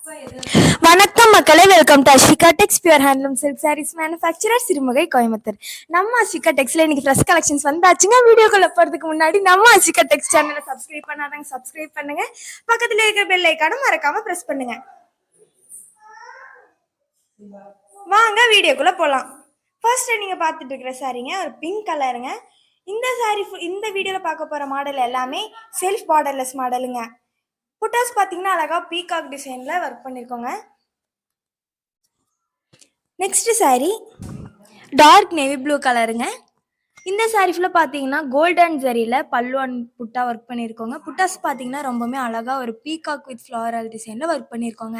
வணக்கம் மக்களே, welcome to Ashvika tex pure handloom silk sarees manufacturer Sirumugai Coimbatore. நம்ம அஸ்விகா டெக்ஸ்ல இன்னைக்கு ஃப்ரெஷ் கலெக்ஷன்ஸ் வந்தாச்சுங்க. வீடியோக்குள்ள போறதுக்கு முன்னாடி நம்ம அஸ்விகா டெக்ஸ் சேனலை சப்ஸ்கிரைப் பண்ணாதாங்க சப்ஸ்கிரைப் பண்ணுங்க. பக்கத்துல இருக்கிற பெல் ஐக்கானை மறக்காம பிரஸ் பண்ணுங்க. வாங்க வீடியோக்குள்ள போலாம். ஃபர்ஸ்ட் நீங்க பார்த்துட்டு இருக்கிற சாரீங்க ஒரு பிங்க் கலருங்க. இந்த சாரீ இந்த வீடியோல பார்க்க போற மாடல் எல்லாமே செல்ஃப் பார்டர்லெஸ் மாடலுங்க. புட்டாஸ் பார்த்தீங்கன்னா அழகா பீகாக் டிசைன்ல ஒர்க் பண்ணியிருக்கோங்க. Next sari dark navy blue கலருங்க. இந்த சாரீ ஃபுல்லாக பார்த்தீங்கன்னா கோல்டன் ஜரியில் பல்லு அண்ட் புட்டா ஒர்க் பண்ணியிருக்கோங்க. புட்டாஸ் பார்த்தீங்கன்னா ரொம்பவுமே அழகாக ஒரு பீகாக் வித் ஃப்ளாரல் டிசைனில் ஒர்க் பண்ணியிருக்கோங்க.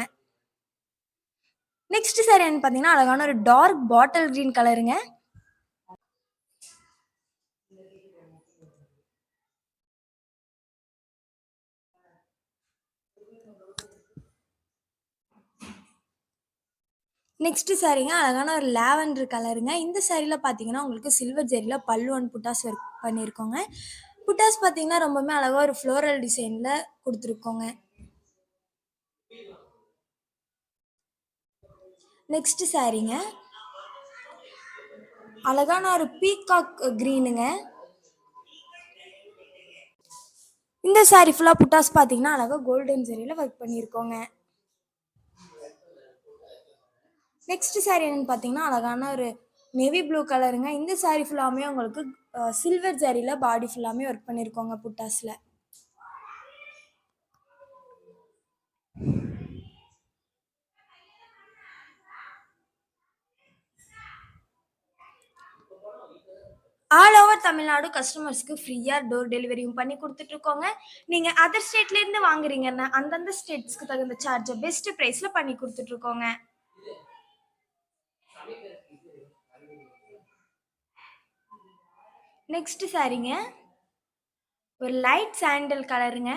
நெக்ஸ்ட் சாரீ என்ன பார்த்தீங்கன்னா அழகான ஒரு டார்க் பாட்டில் கிரீன் கலருங்க. நெக்ஸ்ட் சாரீங்க அழகான ஒரு லாவெண்டர் கலருங்க. இந்த சாரியில் பார்த்தீங்கன்னா உங்களுக்கு சில்வர் ஜெரியில் பல்லு அண்ட் புட்டாஸ் ஒர்க் பண்ணியிருக்கோங்க. புட்டாஸ் பார்த்தீங்கன்னா ரொம்பவுமே அழகாக ஒரு ஃப்ளோரல் டிசைனில் கொடுத்துருக்கோங்க. நெக்ஸ்ட் சாரீங்க அழகான ஒரு பீகாக் கிரீனுங்க. இந்த சாரீ ஃபுல்லாக புட்டாஸ் பார்த்தீங்கன்னா அழகாக கோல்டன் ஜெரியில் ஒர்க் பண்ணியிருக்கோங்க. நெக்ஸ்ட் சாரீ என்னன்னு பார்த்தீங்கன்னா அழகான ஒரு நேவி ப்ளூ கலருங்க. இந்த சாரீ ஃபுல்லாமே உங்களுக்கு சில்வர் ஜரியில் பாடி ஃபுல்லாமே ஒர்க் பண்ணியிருக்கோங்க புட்டாஸில். ஆல் ஓவர் தமிழ்நாடு கஸ்டமர்ஸ்க்கு ஃப்ரீயாக டோர் டெலிவரியும் பண்ணி கொடுத்துட்ருக்கோங்க. நீங்கள் அதர் ஸ்டேட்லேருந்து வாங்குறீங்கன்னா அந்தந்த ஸ்டேட்ஸ்க்கு தகுந்த சார்ஜை பெஸ்ட் ப்ரைஸில் பண்ணி கொடுத்துட்ருக்கோங்க. நெக்ஸ்ட் சாரீங்க ஒரு லைட் சாண்டல் கலருங்க.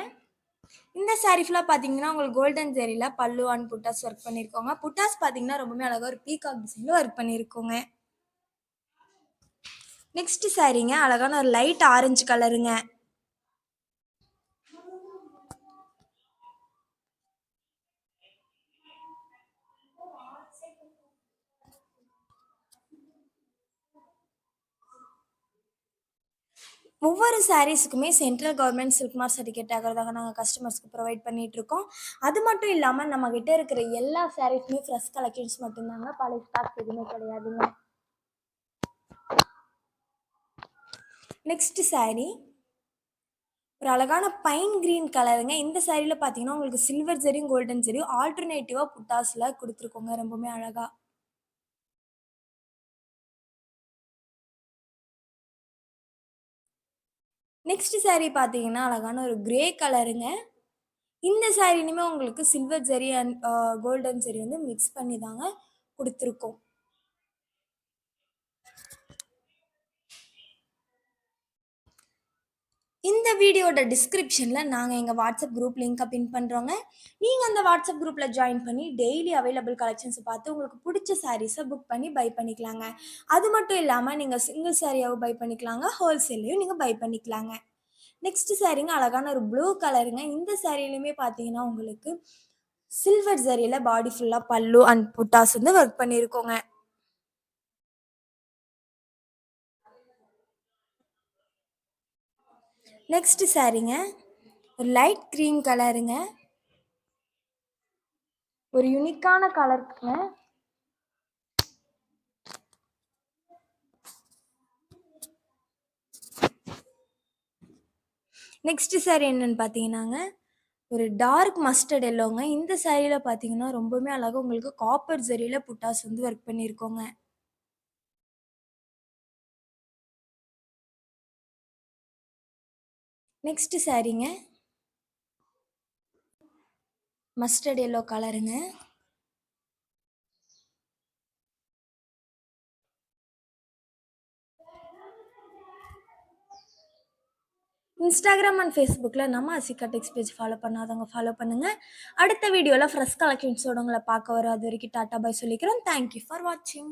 இந்த சாரீ ஃபுல்லாக பார்த்தீங்கன்னா உங்களுக்கு கோல்டன் ஜெரியில் பல்லு அண்ட் புட்டாஸ் ஒர்க் பண்ணியிருக்கோங்க. புட்டாஸ் பார்த்தீங்கன்னா ரொம்பவே அழகாக ஒரு பீகாக் டிசைனில் ஒர்க் பண்ணியிருக்கோங்க. நெக்ஸ்ட் சாரீங்க அழகான ஒரு லைட் ஆரஞ்சு கலருங்க. ஒவ்வொரு சாரீஸுக்குமே central government silk mark certificate ஆகிறதாக நாங்கள் கஸ்டமர்ஸ்க்கு ப்ரொவைட் பண்ணிகிட்ருக்கோம். அது மட்டும் இல்லாமல் நம்மக்கிட்ட இருக்கிற எல்லா சாரீஸுமே ஃப்ரெஷ் கலெக்ஷன்ஸ் மட்டும்தாங்க, பழைய ஸ்டாக் எதுவுமே கிடையாதுங்க. நெக்ஸ்ட் சாரீ ஒரு அழகான பைன் கிரீன் கலருங்க. இந்த சாரியில் பார்த்தீங்கன்னா உங்களுக்கு சில்வர் ஜரியும் கோல்டன் ஜரியும் ஆல்டர்னேட்டிவாக புட்டாஸில் கொடுத்துருக்கோங்க. ரொம்பவுமே அழகாக. நெக்ஸ்ட் சாரீ பார்த்தீங்கன்னா அழகான ஒரு கிரே கலருங்க. இந்த சாரிலுமே உங்களுக்கு silver zari and golden zari வந்து மிக்ஸ் பண்ணி தாங்க கொடுத்துருக்கோம். இந்த வீடியோட டிஸ்கிரிப்ஷனில் நாங்கள் எங்கள் வாட்ஸ்அப் குரூப் லிங்க்கை பின் பண்ணுறோங்க. நீங்கள் அந்த வாட்ஸ்அப் குரூப்பில் ஜாயின் பண்ணி டெய்லி அவைலபிள் கலெக்ஷன்ஸை பார்த்து உங்களுக்கு பிடிச்ச சாரீஸை புக் பண்ணி பை பண்ணிக்கலாங்க. அது மட்டும் இல்லாமல் நீங்கள் சிங்கிள் சாரியாகவும் பை பண்ணிக்கலாங்க, ஹோல்சேல்லையும் நீங்கள் பை பண்ணிக்கலாங்க. நெக்ஸ்ட் சாரீங்க அழகான ஒரு ப்ளூ கலருங்க. இந்த சாரிலையுமே பார்த்தீங்கன்னா உங்களுக்கு சில்வர் ஜரியில் பாடி ஃபுல்லாக பல்லு அண்ட் புட்டாஸ் வந்து ஒர்க் பண்ணியிருக்கோங்க. நெக்ஸ்ட் சாரீங்க ஒரு லைட் க்ரீம் கலருங்க. ஒரு யூனிக்கான கலருங்க. நெக்ஸ்ட் சாரீ என்னன்னு பார்த்தீங்கன்னாங்க ஒரு டார்க் மஸ்டர்ட் எல்லோங்க. இந்த சாரியில் பார்த்தீங்கன்னா ரொம்பவுமே அழகாக உங்களுக்கு காப்பர் ஜரியில் புட்டாஸ் வந்து ஒர்க் பண்ணியிருக்கோங்க. நெக்ஸ்ட் சாரீங்க மஸ்டர்ட் எல்லோ கலருங்க. இன்ஸ்டாகிராம் அண்ட் ஃபேஸ்புக்கில் நம்ம அஸ்விகா டெக்ஸ் பேஜ் ஃபாலோ பண்ணாதவங்க ஃபாலோ பண்ணுங்கள். அடுத்த வீடியோவில் ஃப்ரெஷ் கலெக்ஷன்ஸோட உங்களை பார்க்க வரும். அது வரைக்கும் டாட்டா பாய் சொல்லிக்கிறோம். தேங்க்யூ ஃபார் வாட்சிங்.